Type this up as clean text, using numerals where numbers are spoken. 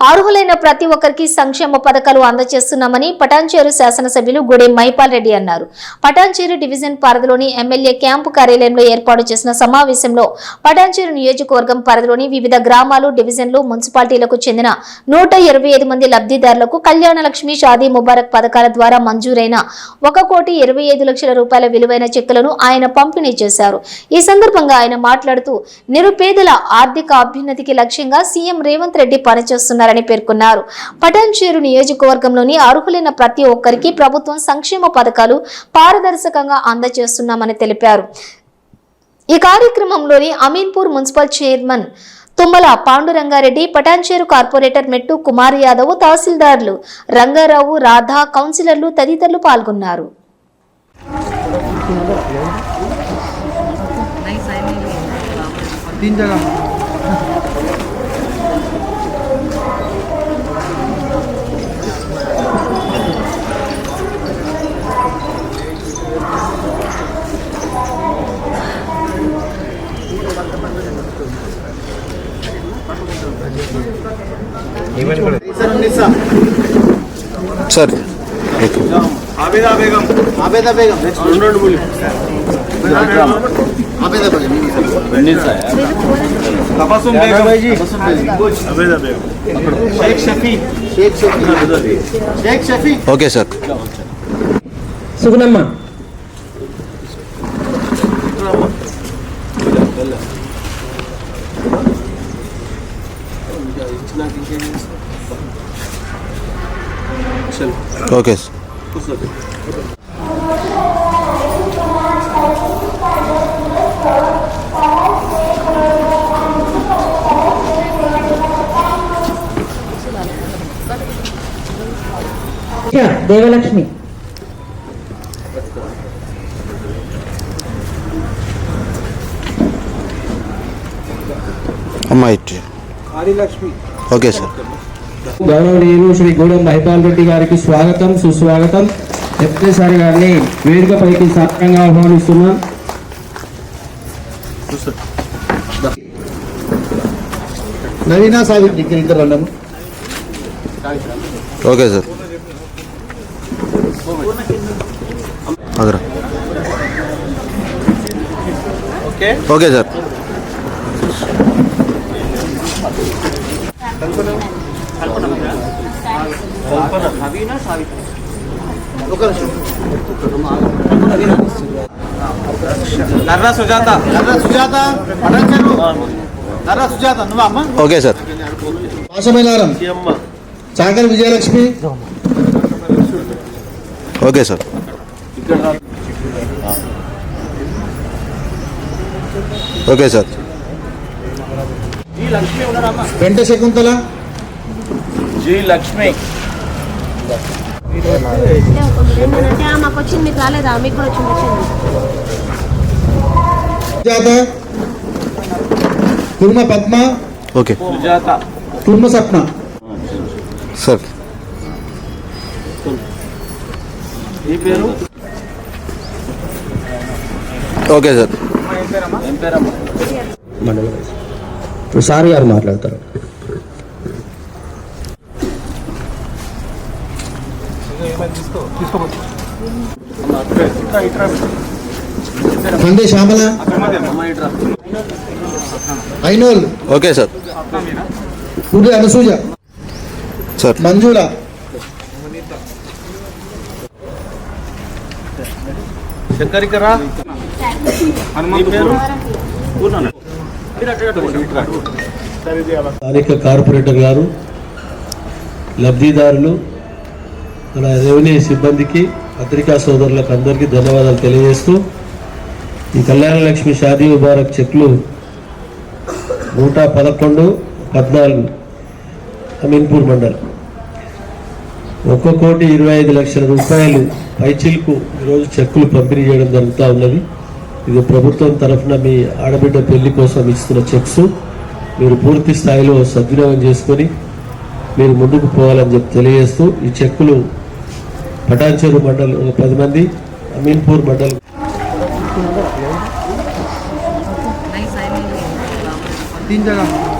అర్హులైన ప్రతి ఒక్కరికి సంక్షేమ పథకాలు అందజేస్తున్నామని పటాన్చేరు శాసనసభ్యులు గుడెం మహిపాల్ రెడ్డి అన్నారు. పటాన్చేరు డివిజన్ పరిధిలోని ఎమ్మెల్యే క్యాంపు కార్యాలయంలో ఏర్పాటు చేసిన సమావేశంలో పటాన్చేరు నియోజకవర్గం పరిధిలోని వివిధ గ్రామాలు, డివిజన్లు, మున్సిపాలిటీలకు చెందిన 125 మంది లబ్ధిదారులకు కళ్యాణ లక్ష్మి, షాదీ ముబారక్ పథకాల ద్వారా మంజూరైన 1,25,00,000 రూపాయల విలువైన చెక్కులను ఆయన పంపిణీ చేశారు. ఈ సందర్భంగా ఆయన మాట్లాడుతూ నిరుపేదల ఆర్థిక అభ్యున్నతికి లక్ష్యంగా సీఎం రేవంత్ రెడ్డి పనిచేస్తున్నారని పేర్కొన్నారు. పటాన్చేరు నియోజకవర్గంలోని అర్హులైన ప్రతి ఒక్కరికి ప్రభుత్వం సంక్షేమ పథకాలు పారదర్శకంగా అందజేస్తున్నామని తెలిపారు. ఈ కార్యక్రమంలోని Ameenpur municipal chairman Tummala Pandurangareddy, Patancheru corporator Mettu Kumar Yadav, తహసీల్దార్లు Rangarao, Radha, కౌన్సిలర్లు తదితరులు పాల్గొన్నారు. सर आबेदा बेगम नेक्स्ट बोली Abeda Begum Tabassum Begum Abeda Begum Sheikh Shafi okay sir Sugunamma okay Devalakshmi Adilakshmi okay sir గౌరవనీయులు శ్రీ గూడెం మహిపాల్ రెడ్డి గారికి స్వాగతం, సుస్వాగతం. ఎప్పటిసారి గారిని వేదికపైకి సాధారణంగా ఆహ్వానిస్తున్నాం. नवीना सावित्री इधर रंडम ओके सर अगर okay okay sir Narra Sujatha Narra Sujatha नुवा अम्मा okay sir Pashamylaram Sagar Vijayalakshmi okay sir okay sir వెంట శకుంతల जी लक्ष्मी మాకు వచ్చింది, మీకు రాలేదా? మీకు కూడా వచ్చింది. సుజాత కుర్మ పద్మ ओके सुजाता కుర్మ సప్న सर ఈ పేరు ओके सर ఏం పేరమ్మా? మండలం ఇప్పుడు సార్ గారు మాట్లాడతారు. కందే శ్యామల ఐనోల్ ओके सर కుడి అనసూయ सर మంజుల చక్కరికరా ఈ పేరు స్థానిక కార్పొరేటర్ గారు, లబ్ధిదారులు, మన రెవెన్యూ సిబ్బందికి, పత్రికా సోదరులకు అందరికీ ధన్యవాదాలు తెలియజేస్తూ, ఈ కళ్యాణ లక్ష్మి షాదీ ముబారక్ చెక్లు 111, 14 అమీన్పూర్ మండల్ 1,25,00,000 రూపాయలు పైచిల్కు ఈరోజు చెక్కులు పంపిణీ చేయడం జరుగుతూ ఉన్నది. ఇది ప్రభుత్వం తరఫున మీ ఆడబిడ్డ పెళ్లి కోసం ఇస్తున్న చెక్స్. మీరు పూర్తి స్థాయిలో సద్వినియోగం చేసుకొని మీరు ముందుకు పోవాలని చెప్పి తెలియజేస్తూ, ఈ చెక్కులు పటాన్చేరు మండల్ 10 మంది, అమీన్పూర్ మండల్ तीन जगह